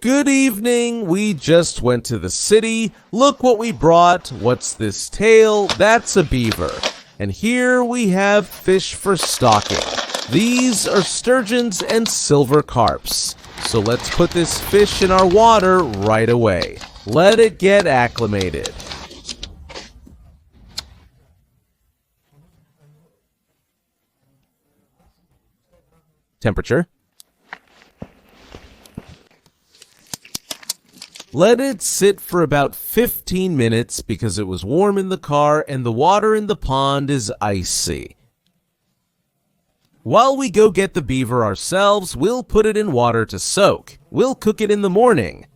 Good evening, we just went to the city. Look what we brought. What's this tail? That's a beaver. And here we have fish for stocking. These are sturgeons and silver carps. So let's put this fish in our water right away. Let it get acclimated. Temperature. Let it sit for about 15 minutes because it was warm in the car and the water in the pond is icy. While we go get the beaver ourselves, we'll put it in water to soak. We'll cook it in the morning.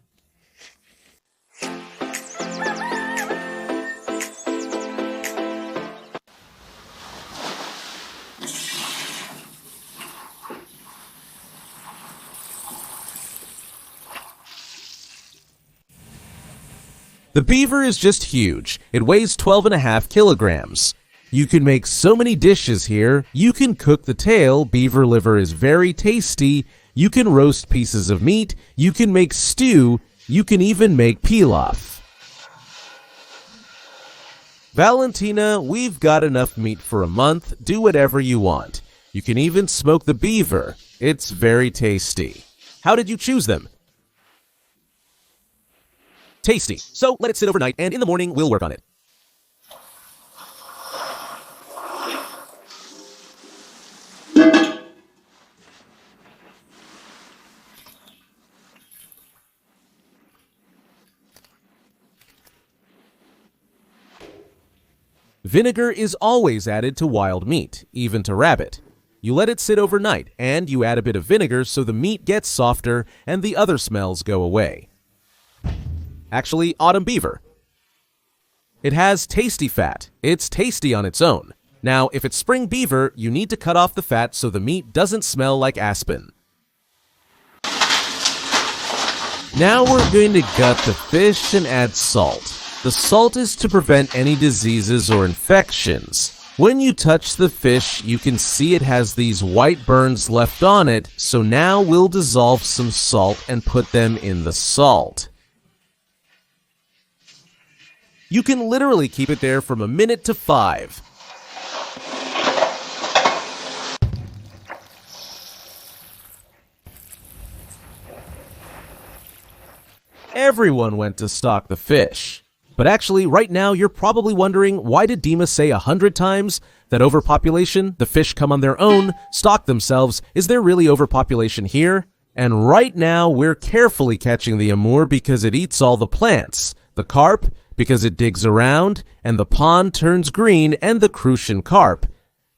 The beaver is just huge. It weighs 12.5 kilograms. You can make so many dishes here. You can cook the tail. Beaver liver is very tasty. You can roast pieces of meat. You can make stew. You can even make pilaf. Valentina, we've got enough meat for a month. Do whatever you want. You can even smoke the beaver. It's very tasty. How did you choose them? Tasty. So let it sit overnight, and in the morning, we'll work on it. Vinegar is always added to wild meat, even to rabbit. You let it sit overnight, and you add a bit of vinegar so the meat gets softer and the other smells go away. Actually, autumn beaver. It has tasty fat. It's tasty on its own. Now, if it's spring beaver, you need to cut off the fat so the meat doesn't smell like aspen. Now we're going to gut the fish and add salt. The salt is to prevent any diseases or infections. When you touch the fish, you can see it has these white burns left on it, so now we'll dissolve some salt and put them in the salt. You can literally keep it there from a minute to 5. Everyone went to stock the fish. But actually, right now, you're probably wondering, why did Dima say 100 times that overpopulation, the fish come on their own, stock themselves? Is there really overpopulation here? And right now, we're carefully catching the amur because it eats all the plants. The carp, because it digs around, and the pond turns green, and the crucian carp.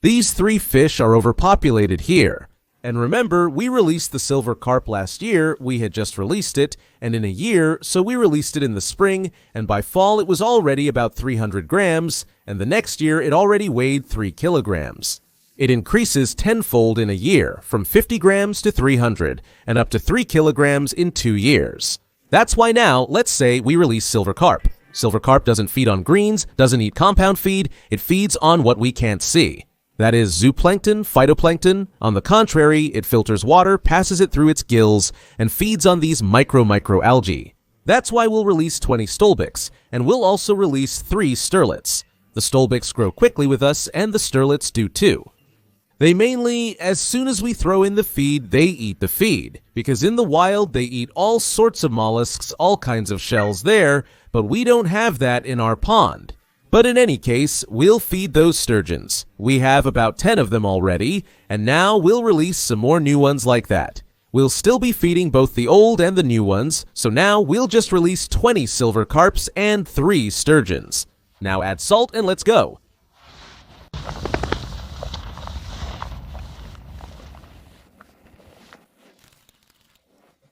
These 3 fish are overpopulated here. And remember, we released the silver carp last year. We had just released it, and in a year, so we released it in the spring, and by fall it was already about 300 grams, and the next year it already weighed 3 kilograms. It increases tenfold in a year, from 50 grams to 300, and up to 3 kilograms in 2 years. That's why now, let's say we release silver carp. Silver carp doesn't feed on greens, doesn't eat compound feed, it feeds on what we can't see. That is zooplankton, phytoplankton. On the contrary, it filters water, passes it through its gills, and feeds on these microalgae. That's why we'll release 20 stolbics, and we'll also release 3 sterlets. The stolbics grow quickly with us, and the sterlets do too. They mainly, as soon as we throw in the feed, they eat the feed. Because in the wild, they eat all sorts of mollusks, all kinds of shells there, but we don't have that in our pond. But in any case, we'll feed those sturgeons. We have about 10 of them already, and now we'll release some more new ones like that. We'll still be feeding both the old and the new ones, so now we'll just release 20 silver carps and 3 sturgeons. Now add salt and let's go.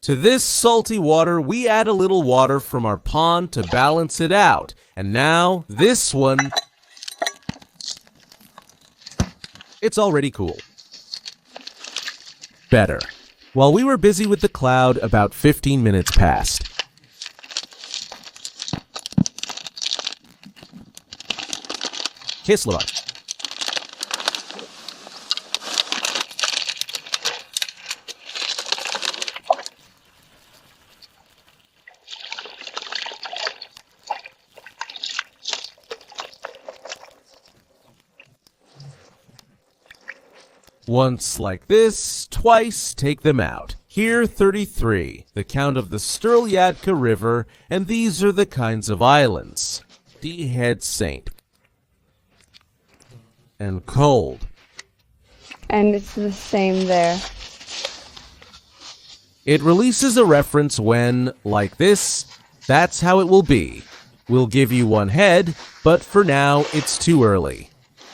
To this salty water, we add a little water from our pond to balance it out. And now, this one, it's already cool. Better. While we were busy with the cloud, about 15 minutes passed. Kislava. Once like this, twice take them out. Here 33, the count of the Sterlyadka River, and these are the kinds of islands. D-Head Saint. And cold. And it's the same there. It releases a reference when, like this, that's how it will be. We'll give you one head, but for now, it's too early.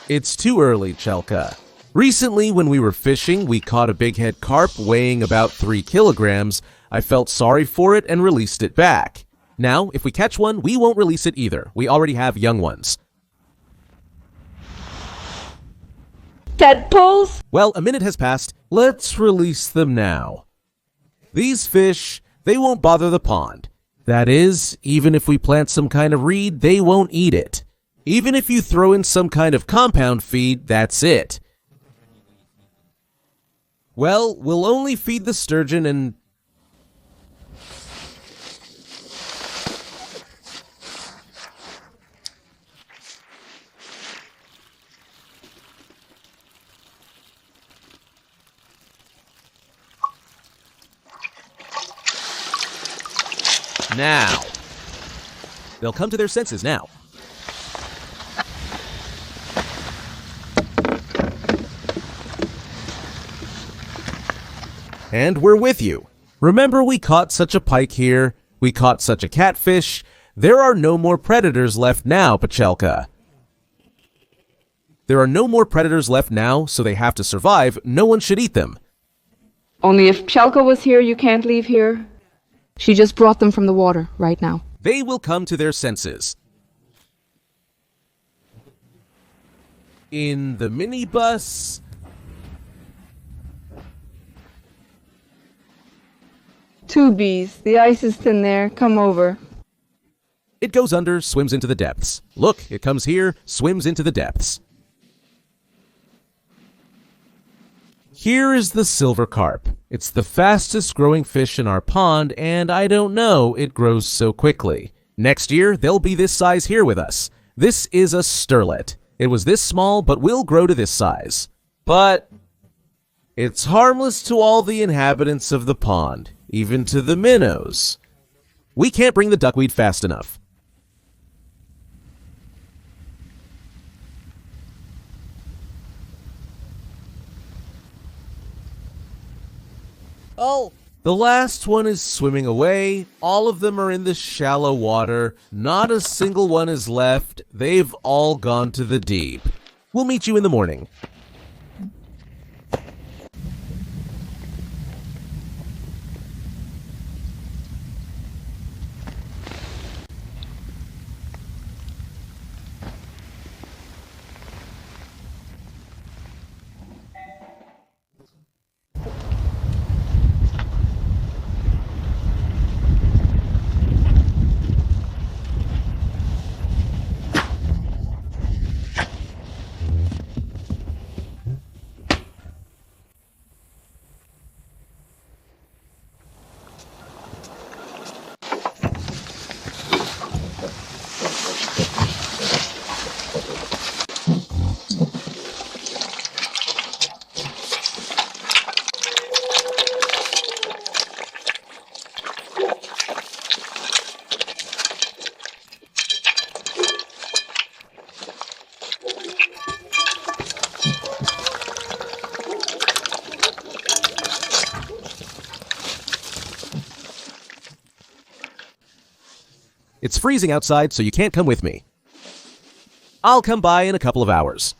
It's too early, Chelka. Recently, when we were fishing, we caught a big head carp weighing about 3 kilograms. I felt sorry for it and released it back. Now, if we catch one, we won't release it either. We already have young ones. Tadpoles? Well, a minute has passed. Let's release them now. These fish, they won't bother the pond. That is, even if we plant some kind of reed, they won't eat it. Even if you throw in some kind of compound feed, that's it. Well, we'll only feed the sturgeon and... Now. They'll come to their senses now. And we're with you. Remember we caught such a pike here, we caught such a catfish. There are no more predators left now, Pachelka. There are no more predators left now, so they have to survive. No one should eat them. Only if Chelka was here, you can't leave here. She just brought them from the water right now. They will come to their senses. In the minibus... Two bees. The ice is thin there. Come over. It goes under, swims into the depths. Look, it comes here, swims into the depths. Here is the silver carp. It's the fastest growing fish in our pond, and I don't know, it grows so quickly. Next year, they'll be this size here with us. This is a sterlet. It was this small, but will grow to this size. But it's harmless to all the inhabitants of the pond, even to the minnows. We can't bring the duckweed fast enough. Oh, the last one is swimming away. All of them are in the shallow water. Not a single one is left. They've all gone to the deep. We'll meet you in the morning. It's freezing outside, so you can't come with me. I'll come by in a couple of hours.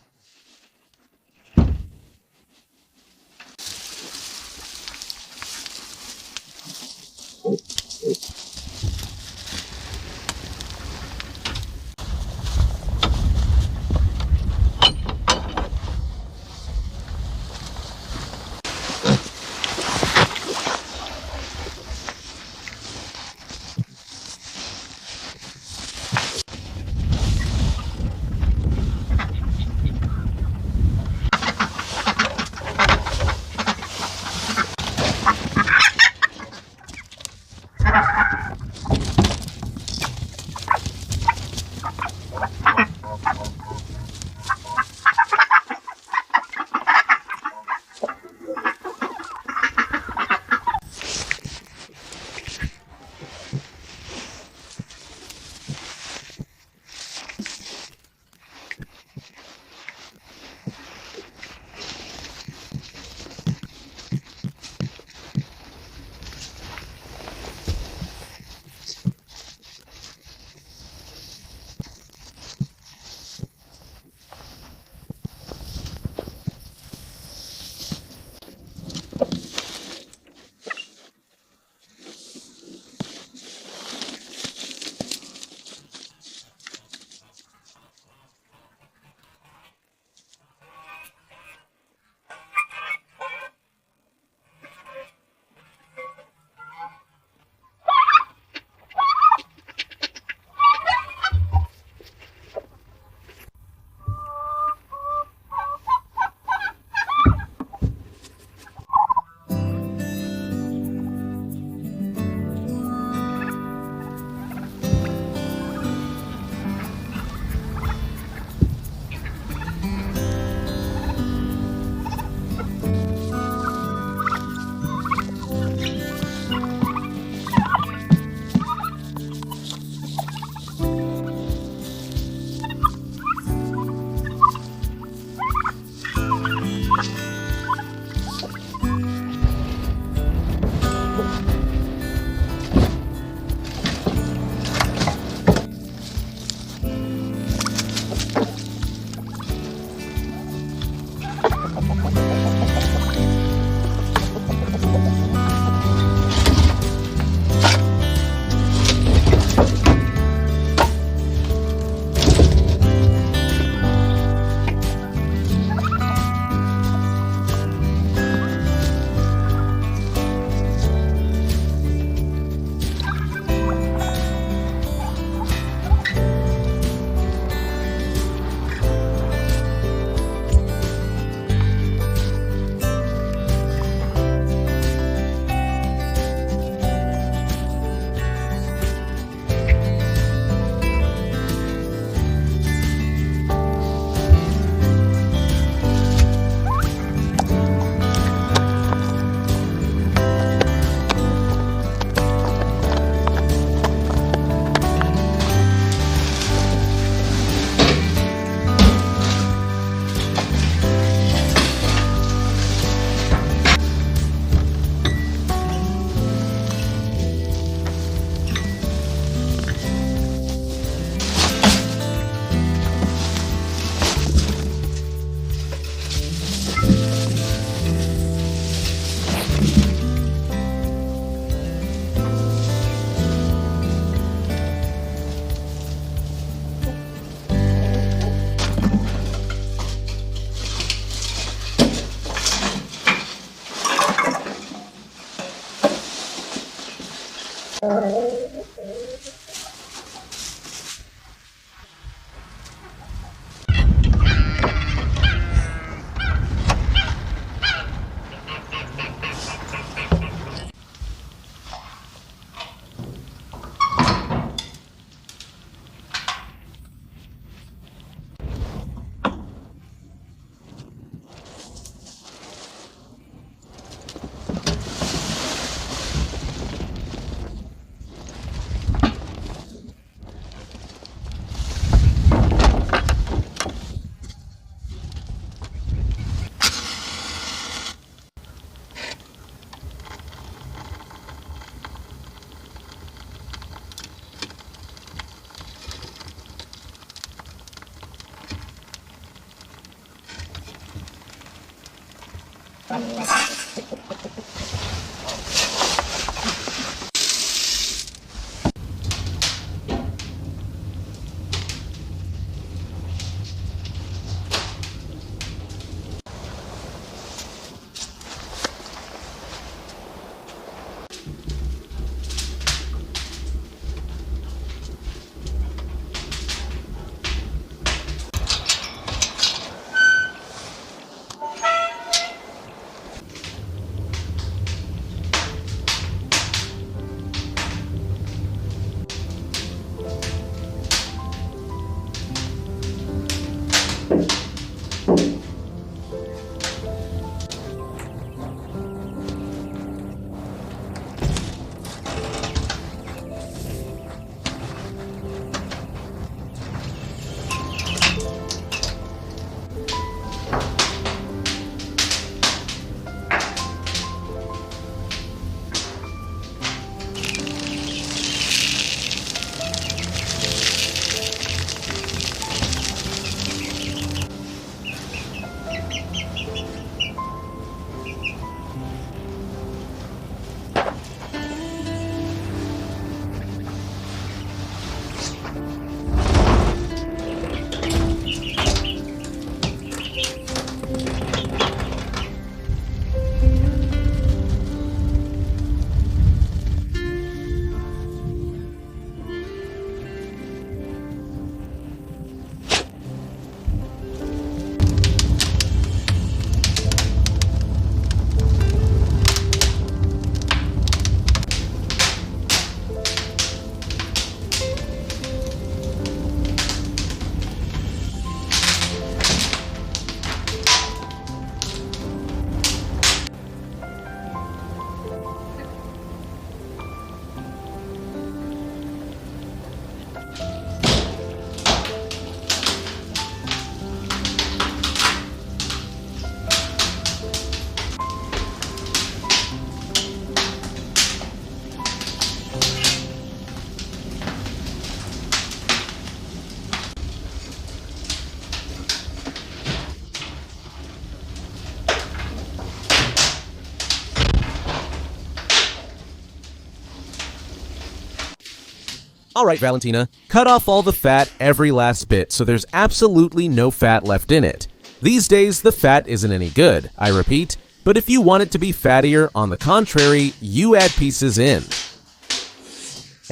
Alright, Valentina, cut off all the fat every last bit so there's absolutely no fat left in it. These days, the fat isn't any good, I repeat, but if you want it to be fattier, on the contrary, you add pieces in.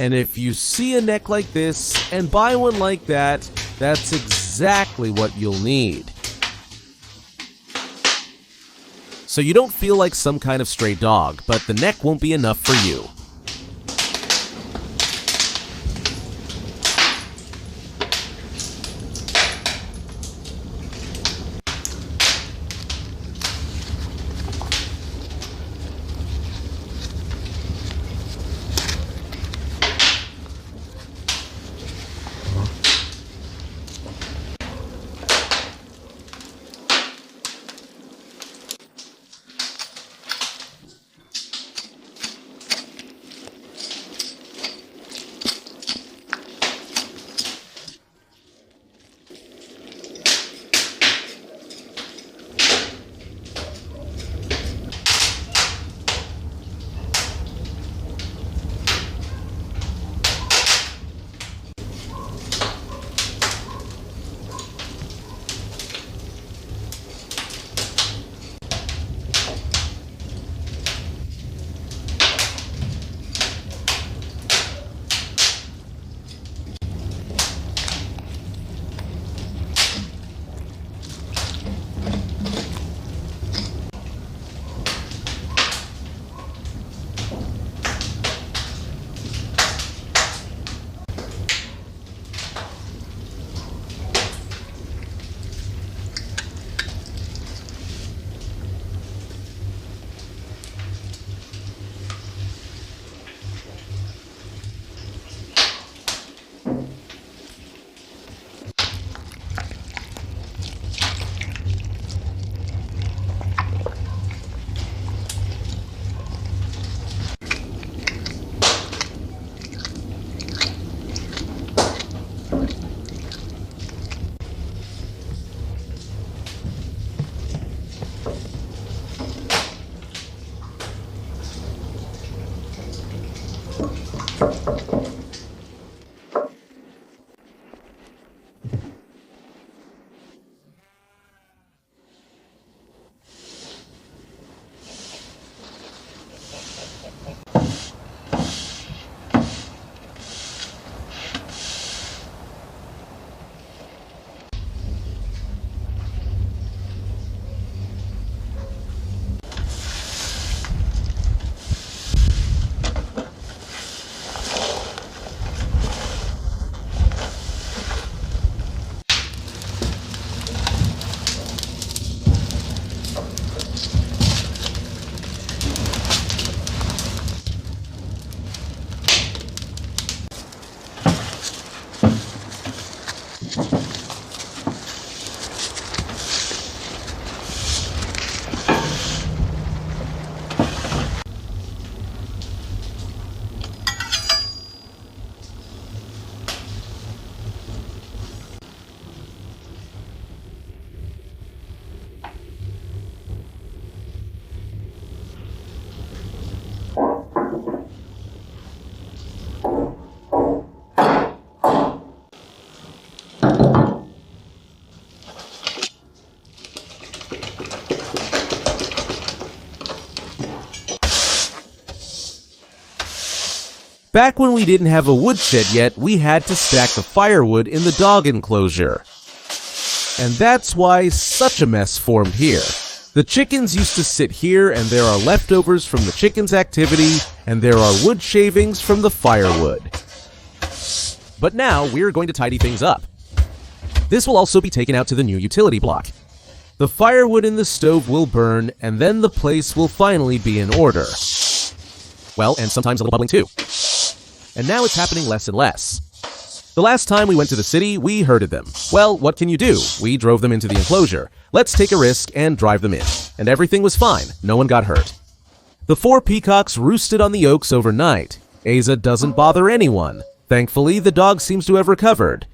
And if you see a neck like this and buy one like that, that's exactly what you'll need. So you don't feel like some kind of stray dog, but the neck won't be enough for you. Back when we didn't have a woodshed yet, we had to stack the firewood in the dog enclosure. And that's why such a mess formed here. The chickens used to sit here, and there are leftovers from the chickens' activity, and there are wood shavings from the firewood. But now we're going to tidy things up. This will also be taken out to the new utility block. The firewood in the stove will burn, and then the place will finally be in order. Well, and sometimes a little bubbling too. And now it's happening less and less. The last time we went to the city, we herded them. Well, what can you do? We drove them into the enclosure. Let's take a risk and drive them in. And everything was fine. No one got hurt. The 4 peacocks roosted on the oaks overnight. Asa doesn't bother anyone. Thankfully, the dog seems to have recovered.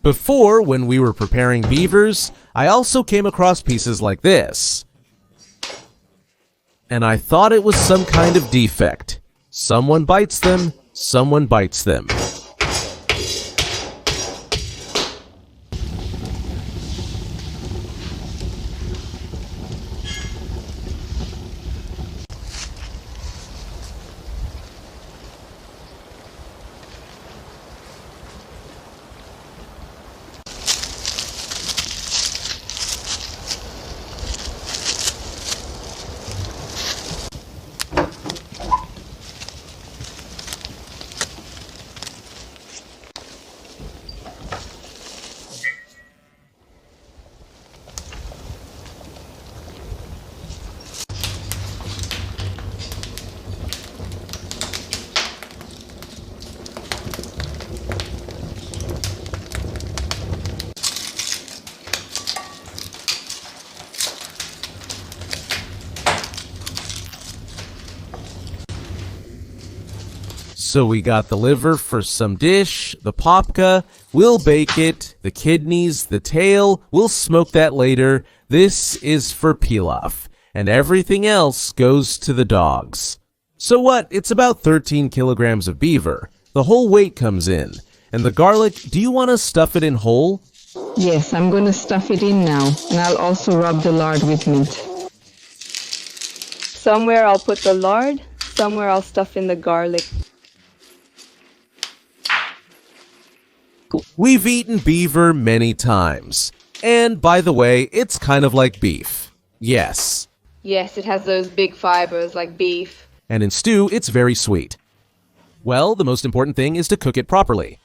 Before, when we were preparing beavers, I also came across pieces like this. And I thought it was some kind of defect. Someone bites them, someone bites them. So we got the liver for some dish, the papka, we'll bake it, the kidneys, the tail, we'll smoke that later. This is for pilaf, and everything else goes to the dogs. So what? It's about 13 kilograms of beaver. The whole weight comes in. And the garlic, do you want to stuff it in whole? Yes, I'm going to stuff it in now, and I'll also rub the lard with mint. Somewhere I'll put the lard, somewhere I'll stuff in the garlic. We've eaten beaver many times. And by the way, it's kind of like beef. Yes. Yes, it has those big fibers like beef. And in stew, it's very sweet. Well, the most important thing is to cook it properly.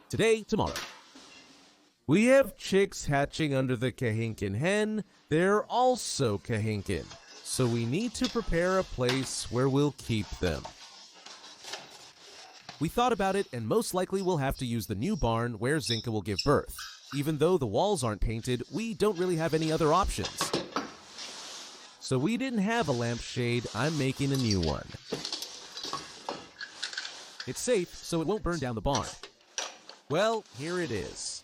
Today, tomorrow. We have chicks hatching under the Kahinkin hen. They're also Kahinkin, so we need to prepare a place where we'll keep them. We thought about it, and most likely we'll have to use the new barn where Zinka will give birth. Even though the walls aren't painted, we don't really have any other options. So we didn't have a lampshade, I'm making a new one. It's safe, so it won't burn down the barn. Well, here it is.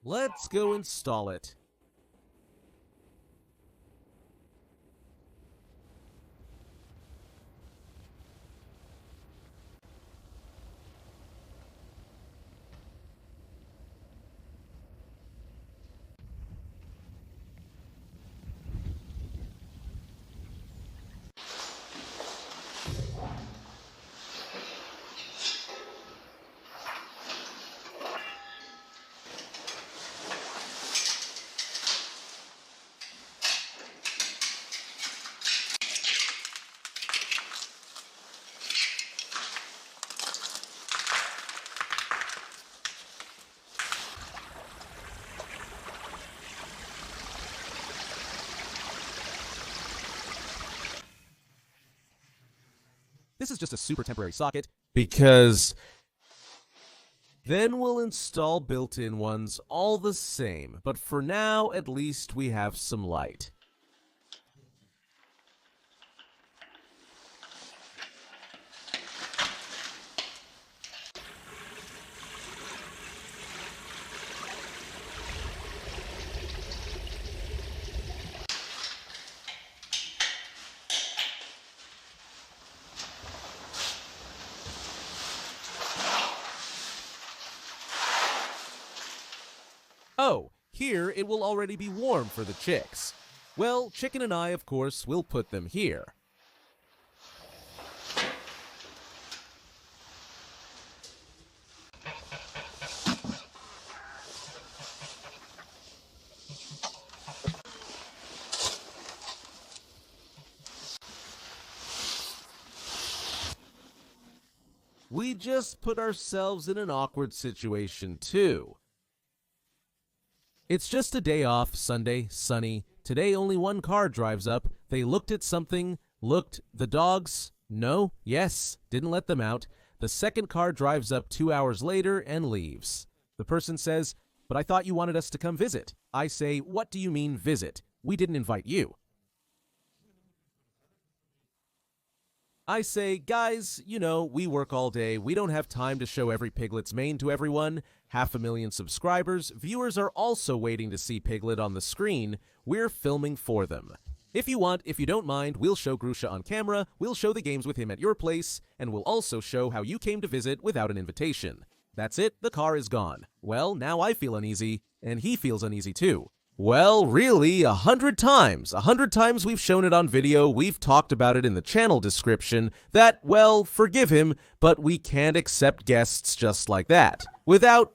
Let's go install it. This is just a super temporary socket, because then we'll install built-in ones all the same, but for now, at least we have some light. Oh, here it will already be warm for the chicks. Well, Chicken and I, of course, will put them here. We just put ourselves in an awkward situation, too. It's just a day off, Sunday, sunny. Today only one car drives up. They looked at something, the dogs, no, yes, didn't let them out. The second car drives up 2 hours later and leaves. The person says, "But I thought you wanted us to come visit." I say, "What do you mean visit? We didn't invite you." I say, "Guys, we work all day. We don't have time to show every Piglet's mane to everyone. 500,000 subscribers. Viewers are also waiting to see Piglet on the screen. We're filming for them. If you don't mind, we'll show Grusha on camera, we'll show the games with him at your place, and we'll also show how you came to visit without an invitation." That's it, the car is gone. Well, now I feel uneasy, and he feels uneasy too. Well, really, 100 times. 100 times we've shown it on video, we've talked about it in the channel description, that, well, forgive him, but we can't accept guests just like that, without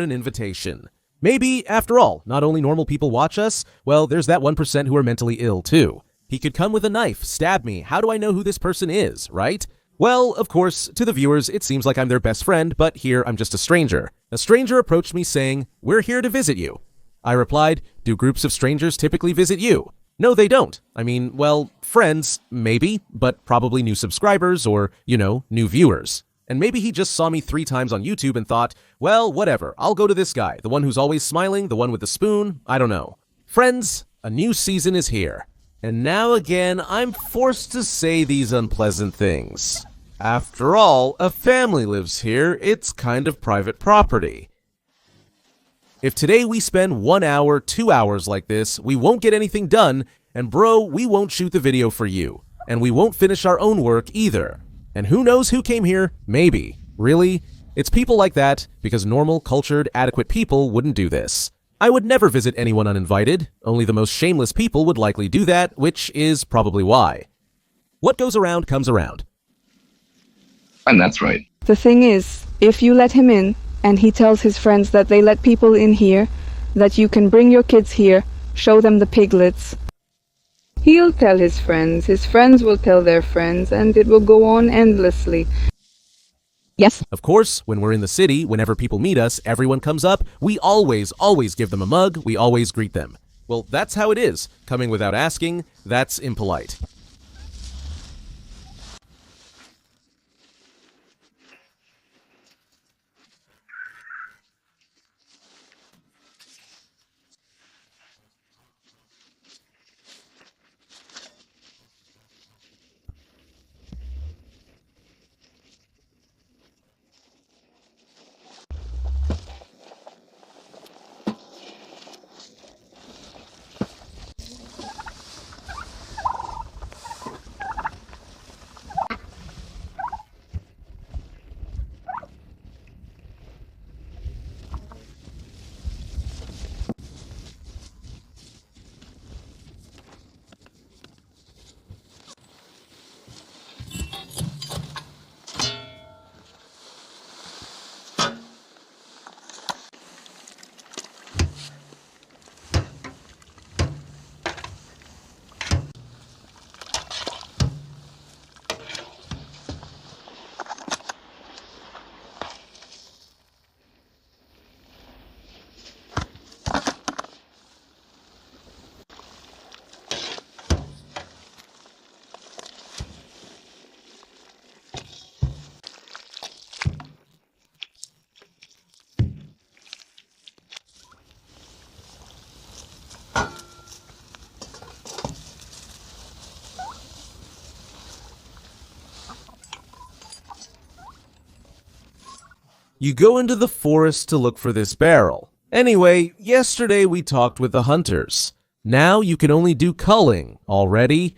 an invitation. Maybe, after all, not only normal people watch us, well, there's that 1% who are mentally ill too. He could come with a knife, stab me, how do I know who this person is, right? Well, of course, to the viewers, it seems like I'm their best friend, but here I'm just a stranger. A stranger approached me saying, "We're here to visit you." I replied, "Do groups of strangers typically visit you?" No, they don't. I mean, well, friends, maybe, but probably new subscribers or, new viewers. And maybe he just saw me 3 times on YouTube and thought, well, whatever, I'll go to this guy, the one who's always smiling, the one with the spoon, I don't know. Friends, a new season is here. And now again, I'm forced to say these unpleasant things. After all, a family lives here, it's kind of private property. If today we spend 1 hour, 2 hours like this, we won't get anything done, and bro, we won't shoot the video for you. And we won't finish our own work either. And who knows who came here? Maybe. Really? It's people like that, because normal, cultured, adequate people wouldn't do this. I would never visit anyone uninvited. Only the most shameless people would likely do that, which is probably why. What goes around comes around. And that's right. The thing is, if you let him in, and he tells his friends that they let people in here, that you can bring your kids here, show them the piglets, he'll tell his friends will tell their friends, and it will go on endlessly. Yes. Of course, when we're in the city, whenever people meet us, everyone comes up, we always give them a mug, we always greet them. Well, that's how it is. Coming without asking, that's impolite. You go into the forest to look for this barrel. Anyway, yesterday we talked with the hunters. Now you can only do culling. Already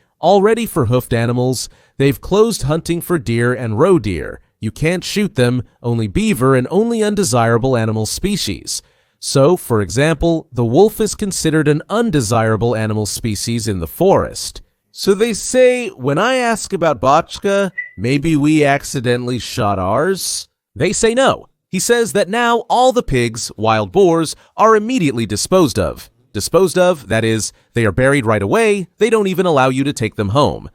for hoofed animals. They've closed hunting for deer and roe deer. You can't shoot them, only beaver and only undesirable animal species. So, for example, the wolf is considered an undesirable animal species in the forest. So they say, when I ask about Botchka, maybe we accidentally shot ours? They say no. He says that now all the pigs, wild boars, are immediately disposed of. Disposed of, that is, they are buried right away, they don't even allow you to take them home.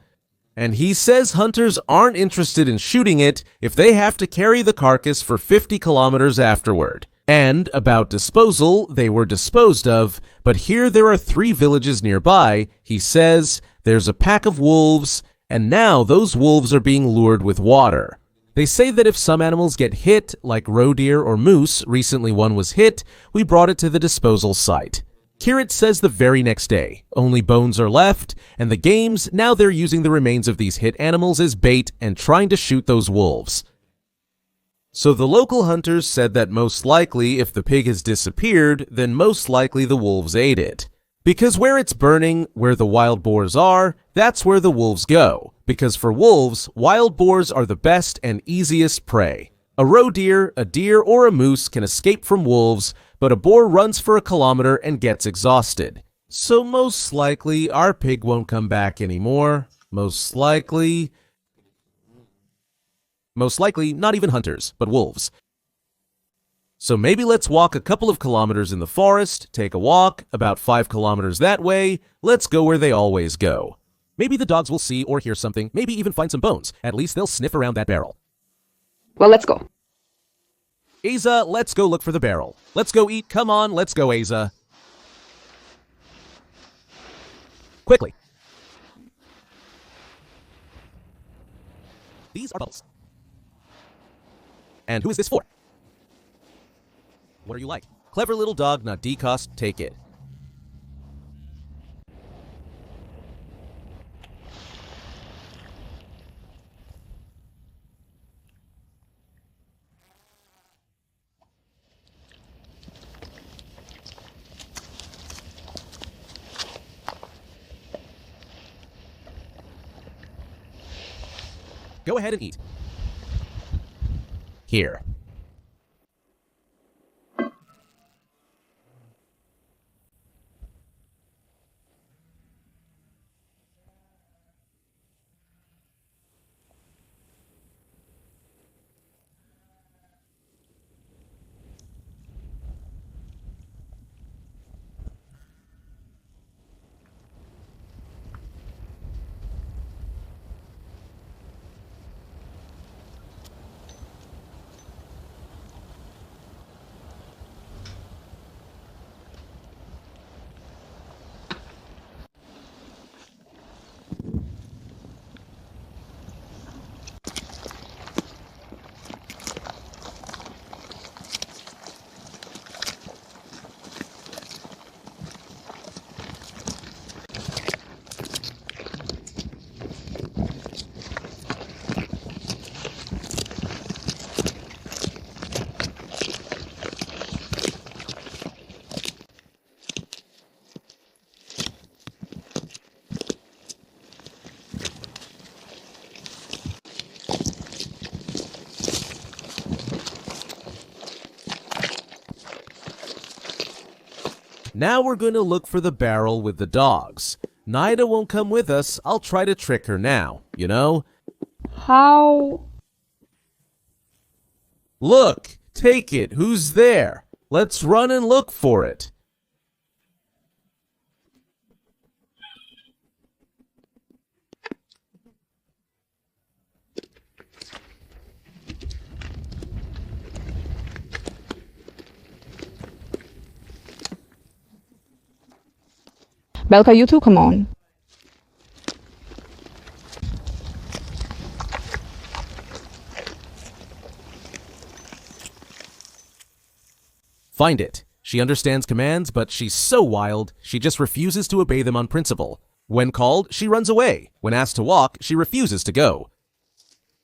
And he says hunters aren't interested in shooting it if they have to carry the carcass for 50 kilometers afterward. And about disposal, they were disposed of, but here there are 3 villages nearby. He says there's a pack of wolves, and now those wolves are being lured with water. They say that if some animals get hit, like roe deer or moose, recently one was hit, we brought it to the disposal site. Kirit says the very next day, only bones are left, and the games, now they're using the remains of these hit animals as bait and trying to shoot those wolves. So the local hunters said that most likely if the pig has disappeared, then most likely the wolves ate it. Because where it's burning, where the wild boars are, that's where the wolves go. Because for wolves, wild boars are the best and easiest prey. A roe deer, a deer, or a moose can escape from wolves, but a boar runs for a kilometer and gets exhausted. So most likely, our pig won't come back anymore. Most likely, not even hunters, but wolves. So maybe let's walk a couple of kilometers in the forest, take a walk, about 5 kilometers that way, let's go where they always go. Maybe the dogs will see or hear something, maybe even find some bones. At least they'll sniff around that barrel. Well, let's go. Asa, let's go look for the barrel. Let's go eat, come on, let's go, Asa. Quickly. These are bubbles. And who is this for? What are you like? Clever little dog, not D-cost, take it. Go ahead and eat. Here. Now we're going to look for the barrel with the dogs. Nida won't come with us. I'll try to trick her now, you know? How? Look, take it. Who's there? Let's run and look for it. Belka, you two, come on. Find it. She understands commands, but she's so wild, she just refuses to obey them on principle. When called, she runs away. When asked to walk, she refuses to go.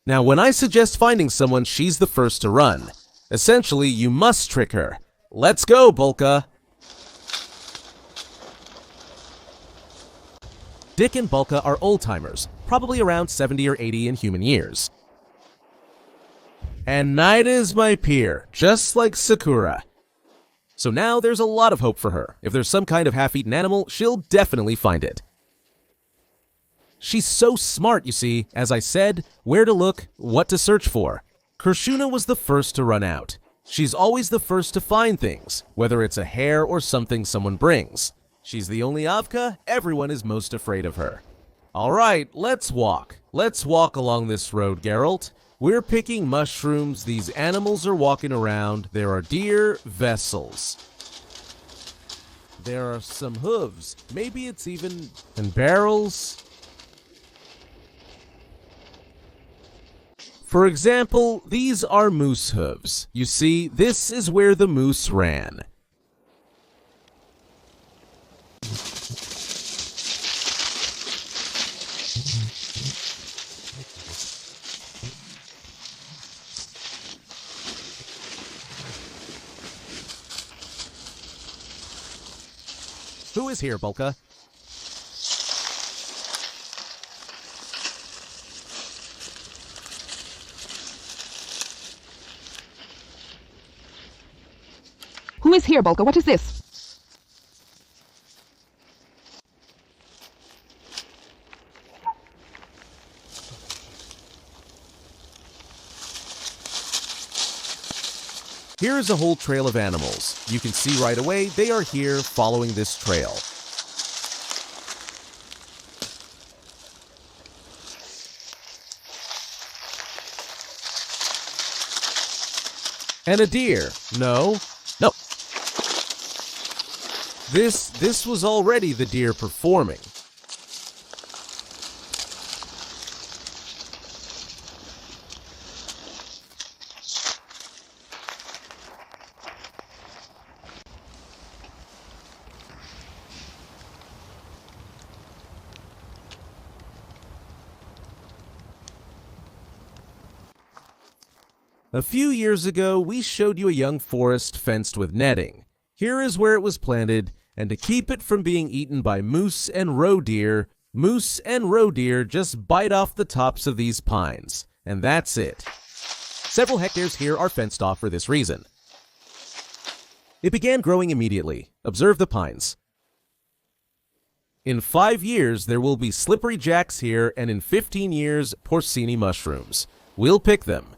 Now, when I suggest finding someone, she's the first to run. Essentially, you must trick her. Let's go, Bulka! Dick and Bulka are old-timers, probably around 70 or 80 in human years. And Nida is my peer, just like Sakura. So now there's a lot of hope for her. If there's some kind of half-eaten animal, she'll definitely find it. She's so smart, you see, as I said, where to look, what to search for. Kershuna was the first to run out. She's always the first to find things, whether it's a hare or something someone brings. She's the only Avka, everyone is most afraid of her. All right, let's walk. Let's walk along this road, Geralt. We're picking mushrooms. These animals are walking around. There are deer, vessels. There are some hooves. Maybe it's even... and barrels? For example, these are moose hooves. You see, this is where the moose ran. Who is here, Bulka? Who is here, Bulka? What is this? Here is a whole trail of animals. You can see right away they are here following this trail. And a deer. No. No. This was already the deer performing. A few years ago, we showed you a young forest fenced with netting. Here is where it was planted, and to keep it from being eaten by moose and roe deer just bite off the tops of these pines. And that's it. Several hectares here are fenced off for this reason. It began growing immediately. Observe the pines. In 5 years, there will be slippery jacks here, and in 15 years, porcini mushrooms. We'll pick them.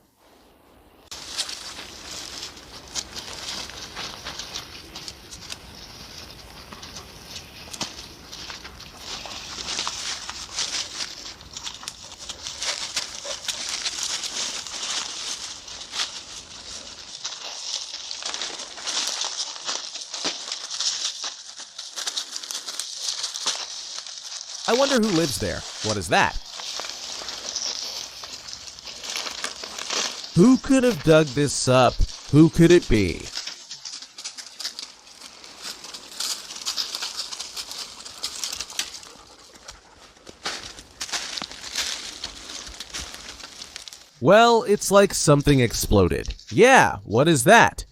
I wonder who lives there. What is that? Who could have dug this up? Who could it be? Well, it's like something exploded. Yeah, what is that?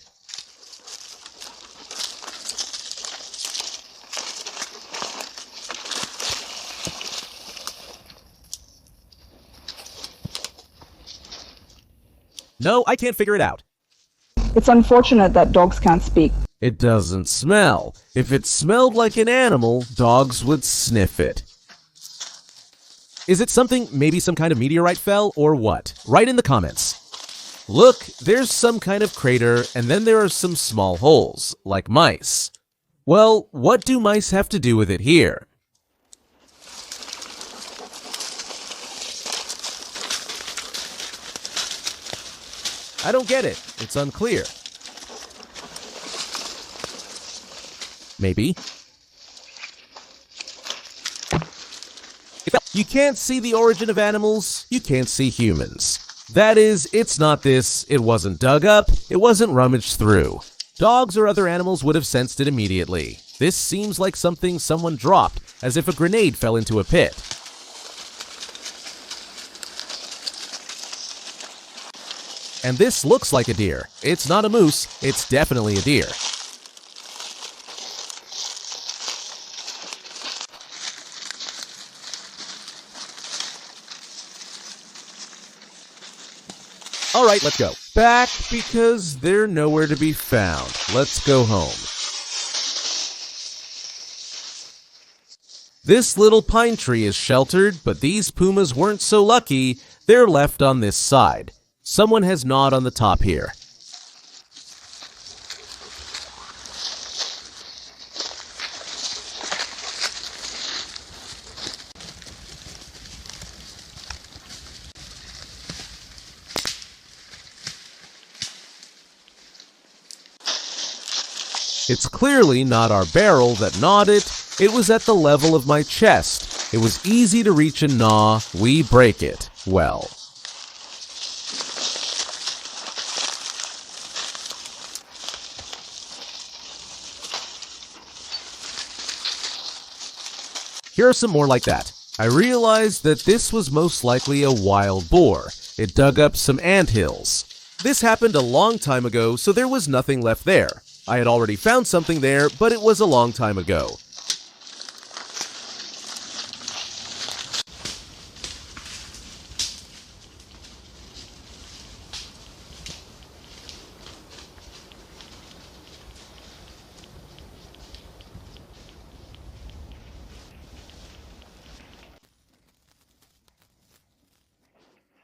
No, I can't figure it out. It's unfortunate that dogs can't speak. It doesn't smell. If it smelled like an animal, dogs would sniff it. Is it something, maybe some kind of meteorite fell, or what? Write in the comments. Look, there's some kind of crater, and then there are some small holes, like mice. Well, what do mice have to do with it here? I don't get it. It's unclear. Maybe. You can't see the origin of animals, you can't see humans. That is, it's not this, it wasn't dug up, it wasn't rummaged through. Dogs or other animals would have sensed it immediately. This seems like something someone dropped, as if a grenade fell into a pit. And this looks like a deer. It's not a moose, it's definitely a deer. Alright, let's go. Back, because they're nowhere to be found. Let's go home. This little pine tree is sheltered, but these pumas weren't so lucky. They're left on this side. Someone has gnawed on the top here. It's clearly not our barrel that gnawed it. It was at the level of my chest. It was easy to reach and gnaw. We break it well. Here are some more like that. I realized that this was most likely a wild boar. It dug up some anthills. This happened a long time ago, so there was nothing left there. I had already found something there, but it was a long time ago.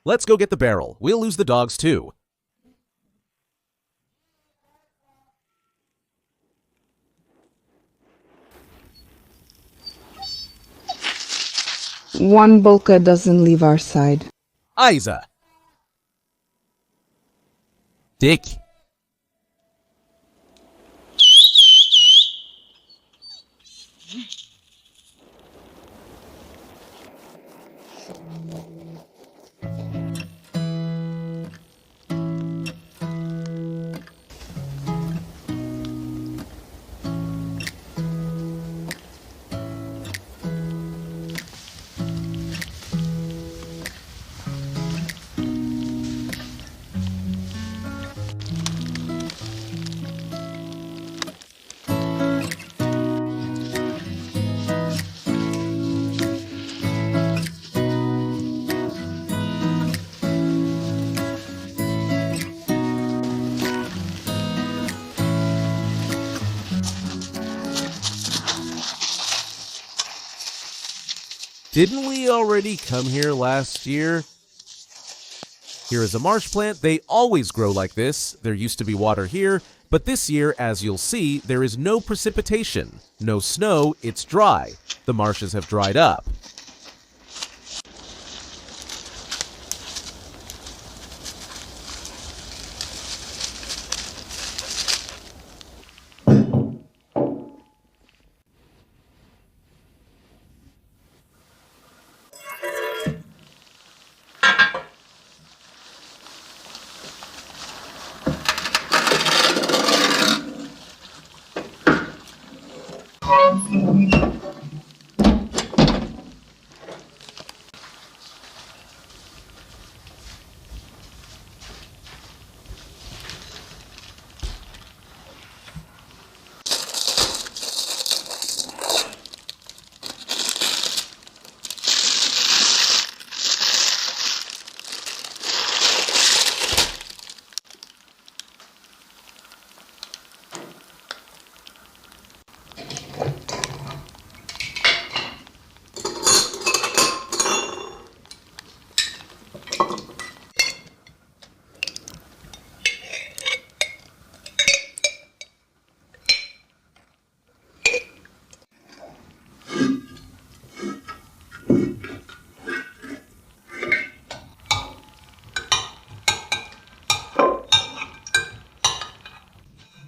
Let's go get the barrel. We'll lose the dogs too. One Bulka doesn't leave our side. Isa. Dick. Didn't we already come here last year? Here is a marsh plant. They always grow like this. There used to be water here, but this year, as you'll see, there is no precipitation. No snow, it's dry. The marshes have dried up.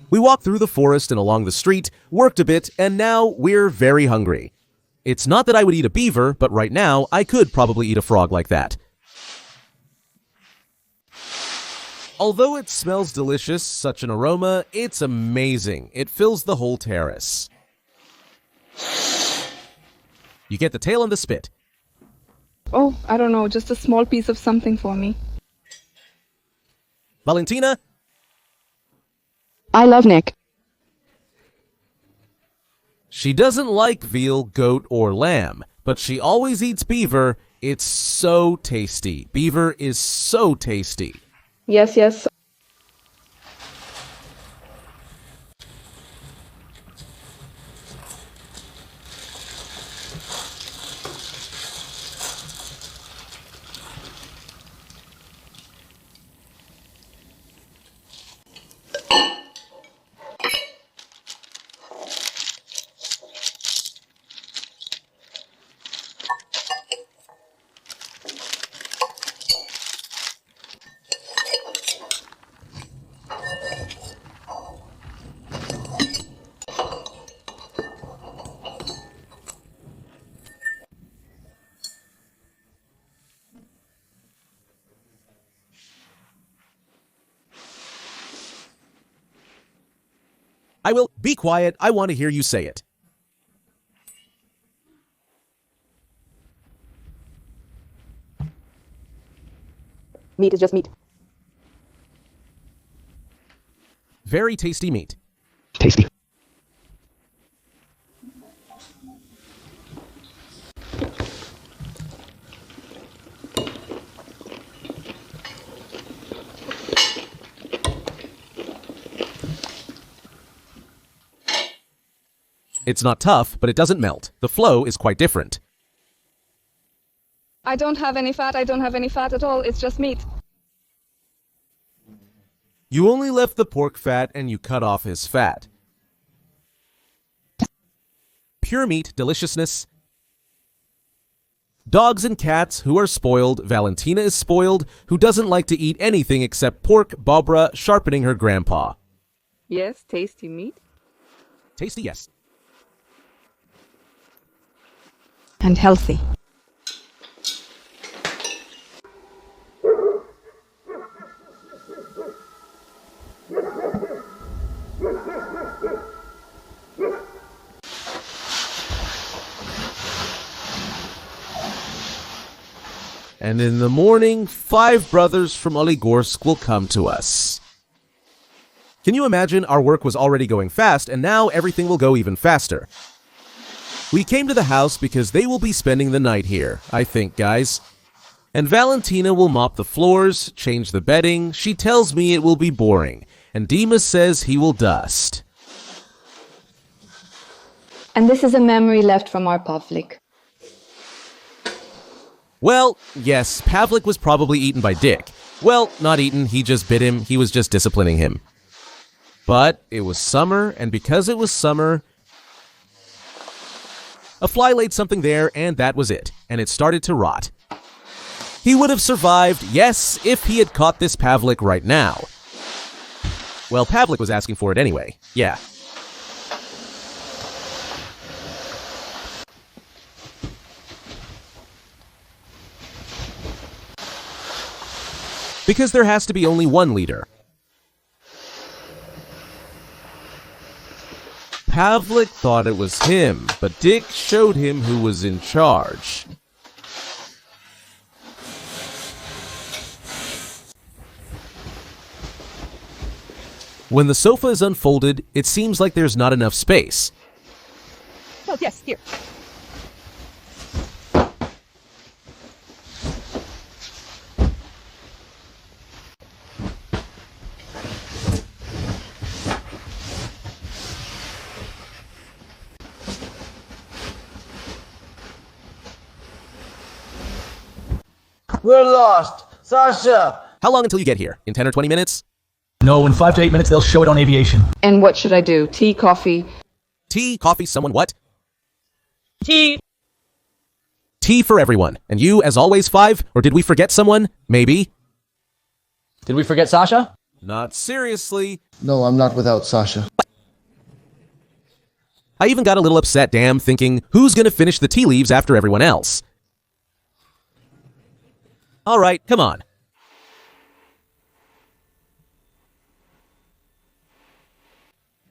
We walked through the forest and along the street, worked a bit, and now we're very hungry. It's not that I would eat a beaver, but right now I could probably eat a frog like that. Although it smells delicious, such an aroma, it's amazing. It fills the whole terrace. You get the tail and the spit. Oh, I don't know, just a small piece of something for me. Valentina? I love Nick. She doesn't like veal, goat, or lamb, but she always eats beaver. It's so tasty. Beaver is so tasty. Yes, yes. Be quiet, I want to hear you say it. Meat is just meat. Very tasty meat. Tasty. It's not tough, but it doesn't melt. The flow is quite different. I don't have any fat. I don't have any fat at all. It's just meat. You only left the pork fat and you cut off his fat. Pure meat, deliciousness. Dogs and cats who are spoiled. Valentina is spoiled, who doesn't like to eat anything except pork. Barbara sharpening her grandpa. Yes, tasty meat. Tasty, yes. And healthy. And in the morning, 5 brothers from Oligorsk will come to us. Can you imagine? Our work was already going fast, and now everything will go even faster. We came to the house because they will be spending the night here, I think, guys. And Valentina will mop the floors, change the bedding. She tells me it will be boring, and Dima says he will dust. And this is a memory left from our Pavlik. Well, yes, Pavlik was probably eaten by Dick. Well, not eaten, he just bit him, he was just disciplining him. But it was summer, and because it was summer, a fly laid something there, and that was it, and it started to rot. He would have survived, yes, if he had caught this Pavlik right now. Well, Pavlik was asking for it anyway, yeah. Because there has to be only one leader. Pavlik thought it was him, but Dick showed him who was in charge. When the sofa is unfolded, it seems like there's not enough space. Oh, yes, here. We're lost! Sasha! How long until you get here? In 10 or 20 minutes? No, in 5 to 8 minutes they'll show it on aviation. And what should I do? Tea, coffee? Tea, coffee, someone what? Tea! Tea for everyone. And you, as always, 5? Or did we forget someone? Maybe. Did we forget Sasha? Not seriously. No, I'm not without Sasha. I even got a little upset, damn, thinking, who's gonna finish the tea leaves after everyone else? Alright, come on.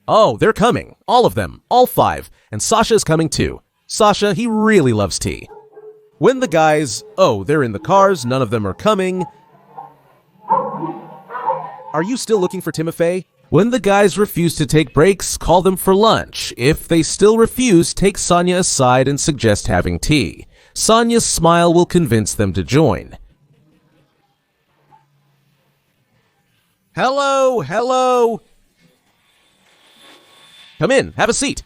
Oh, they're coming. All of them. All 5. And Sasha's coming too. Sasha, he really loves tea. When the guys... Oh, they're in the cars. None of them are coming. Are you still looking for Timofey? When the guys refuse to take breaks, call them for lunch. If they still refuse, take Sonia aside and suggest having tea. Sonia's smile will convince them to join. Hello, hello. Come in, have a seat.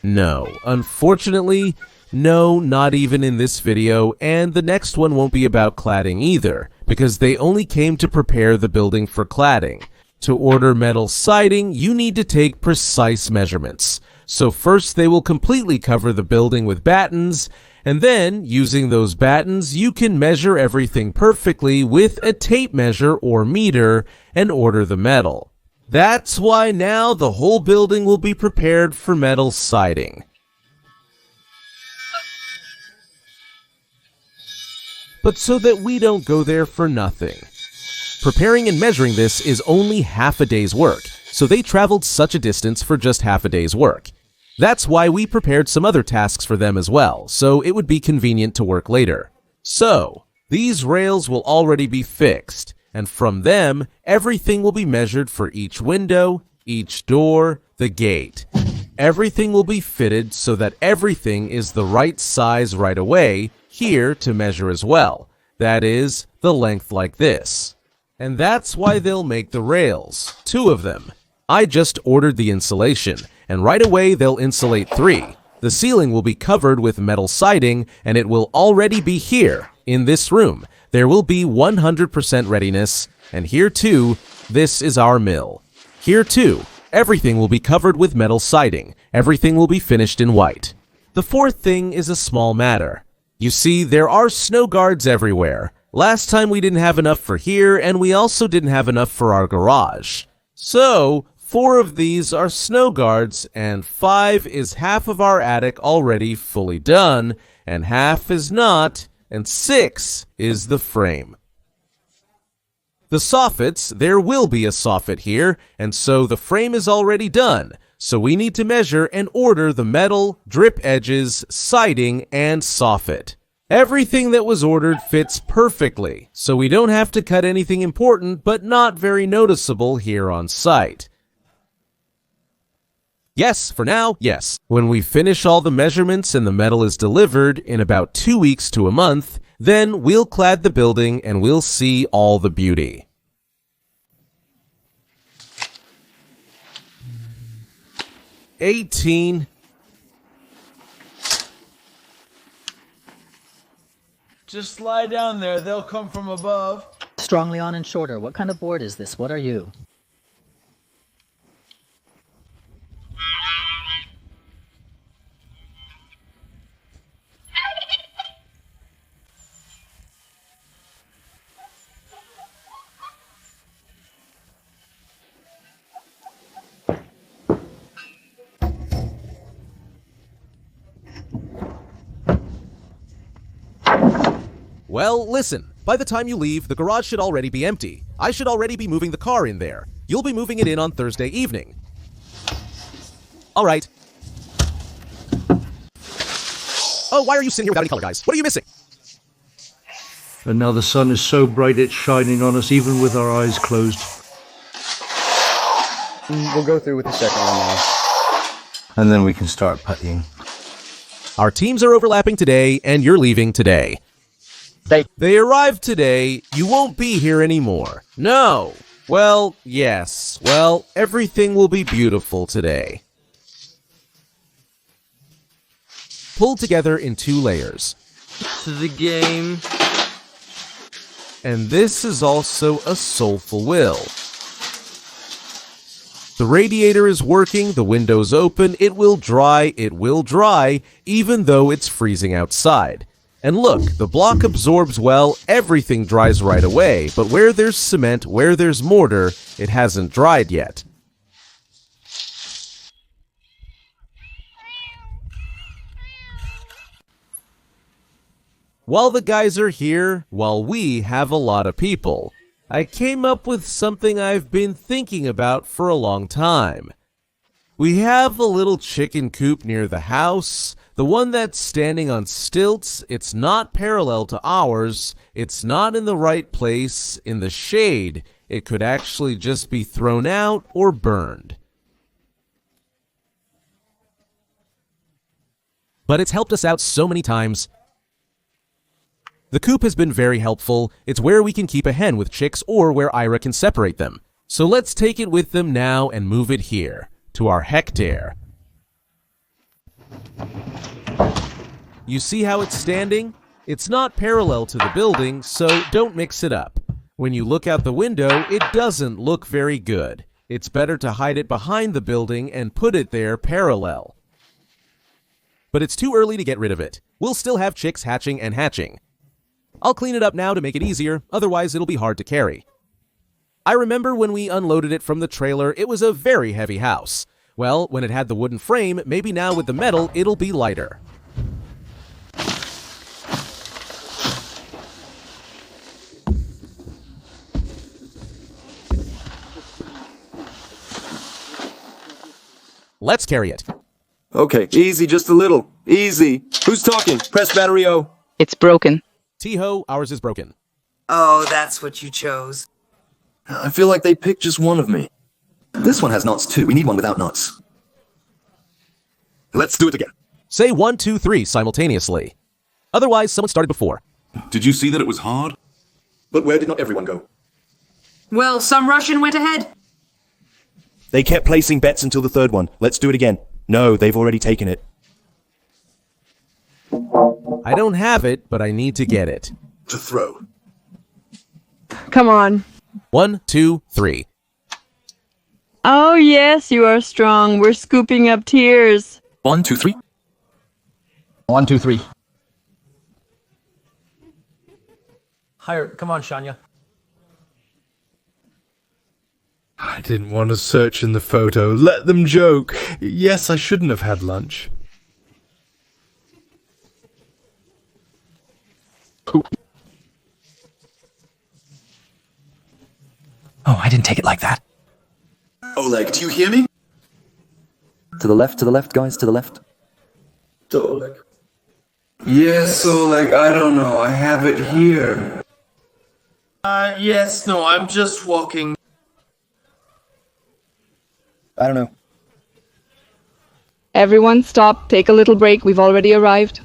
No, unfortunately, no, not even in this video, and the next one won't be about cladding either, because they only came to prepare the building for cladding. To order metal siding, you need to take precise measurements. So first they will completely cover the building with battens, And then, using those battens, you can measure everything perfectly with a tape measure or meter and order the metal. That's why now the whole building will be prepared for metal siding. But so that we don't go there for nothing. Preparing and measuring this is only half a day's work, so they traveled such a distance for just half a day's work. That's why we prepared some other tasks for them as well, so it would be convenient to work later. So, these rails will already be fixed, and from them, everything will be measured for each window, each door, the gate. Everything will be fitted so that everything is the right size right away, here to measure as well. That is, the length like this. And that's why they'll make the rails, 2 of them. I just ordered the insulation, and right away they'll insulate 3. The ceiling will be covered with metal siding, and it will already be here, in this room. There will be 100% readiness, and here too, this is our mill. Here too, everything will be covered with metal siding. Everything will be finished in white. The 4th thing is a small matter. You see, there are snow guards everywhere. Last time we didn't have enough for here, and we also didn't have enough for our garage. So, 4 of these are snow guards, and 5 is half of our attic already fully done, and half is not, and 6 is the frame. The soffits, there will be a soffit here, and so the frame is already done. So we need to measure and order the metal, drip edges, siding, and soffit. Everything that was ordered fits perfectly, so we don't have to cut anything important but not very noticeable here on site. Yes, for now, yes. When we finish all the measurements and the metal is delivered in about 2 weeks to a month, then we'll clad the building and we'll see all the beauty. $18. Just lie down there, they'll come from above. Strongly on and shorter. What kind of board is this? What are you? Well, listen. By the time you leave, the garage should already be empty. I should already be moving the car in there. You'll be moving it in on Thursday evening. All right. Oh, why are you sitting here without any color, guys? What are you missing? And now the sun is so bright it's shining on us even with our eyes closed. We'll go through with the second one now. And then we can start puttying. Our teams are overlapping today, and you're leaving today. They arrived today. You won't be here anymore. No. Well, yes. Well, everything will be beautiful today. Pull together in 2 layers. To the game. And this is also a soulful will. The radiator is working, the window's open, it will dry, even though it's freezing outside. And look, the block absorbs well, everything dries right away, but where there's cement, where there's mortar, it hasn't dried yet. While the guys are here, while we have a lot of people, I came up with something I've been thinking about for a long time. We have a little chicken coop near the house. The one that's standing on stilts, it's not parallel to ours, it's not in the right place, in the shade. It could actually just be thrown out or burned. But it's helped us out so many times. The coop has been very helpful. It's where we can keep a hen with chicks or where Ira can separate them. So let's take it with them now and move it here, to our hectare. You see how it's standing? It's not parallel to the building, so don't mix it up. When you look out the window, it doesn't look very good. It's better to hide it behind the building and put it there parallel. But it's too early to get rid of it. we'll still have chicks hatching and hatching. I'll clean it up now to make it easier, otherwise it'll be hard to carry. I remember when we unloaded it from the trailer, it was a very heavy house. Well, when it had the wooden frame, maybe now with the metal, it'll be lighter. Let's carry it. Okay, easy, just a little. Easy. Who's talking? Press battery O. It's broken. T-Ho, ours is broken. Oh, that's what you chose. I feel like they picked just one of me. This one has knots too. We need one without knots. Let's do it again. Say 1, 2, 3 simultaneously. Otherwise, someone started before. Did you see that it was hard? But where did not everyone go? Well, some Russian went ahead. They kept placing bets until the third one. Let's do it again. No, they've already taken it. I don't have it, but I need to get it. To throw. Come on. 1, 2, 3. Oh, yes, you are strong. We're scooping up tears. 1, 2, 3. 1, 2, 3. Higher. Come on, Shania. I didn't want to search in the photo. Let them joke. Yes, I shouldn't have had lunch. Oh, I didn't take it like that. Oleg, do you hear me? To the left, guys, to the left. To Oleg. Yes, Oleg, I don't know. I have it here. Yes, no, I'm just walking. I don't know. Everyone stop, take a little break. We've already arrived.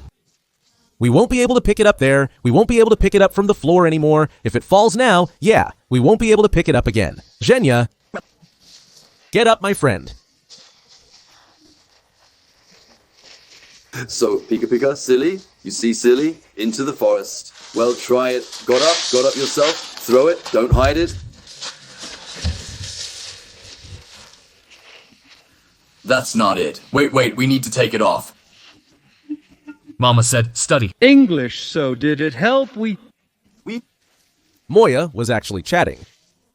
We won't be able to pick it up there. We won't be able to pick it up from the floor anymore. If it falls now, yeah, we won't be able to pick it up again. Zhenya, get up, my friend. So, Pika, silly. You see silly? Into the forest. Well, try it. Got up yourself. Throw it. Don't hide it. That's not it. Wait, we need to take it off. Mama said, study. English, so did it help? We... Moya was actually chatting.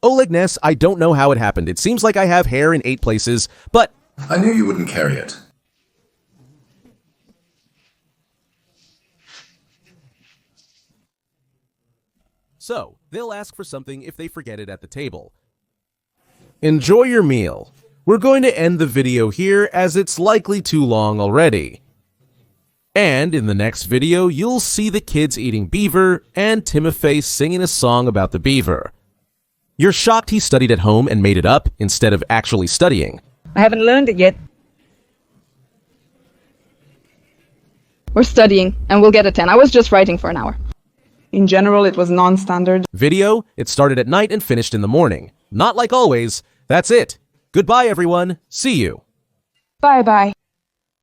Oleg Ness, I don't know how it happened. It seems like I have hair in 8 places, but... I knew you wouldn't carry it. So, they'll ask for something if they forget it at the table. Enjoy your meal. We're going to end the video here as it's likely too long already. And in the next video, you'll see the kids eating beaver and Timofey singing a song about the beaver. You're shocked he studied at home and made it up instead of actually studying. I haven't learned it yet. We're studying, and we'll get a 10. I was just writing for an hour. In general, it was non-standard. Video, it started at night and finished in the morning. Not like always. That's it. Goodbye, everyone. See you. Bye-bye.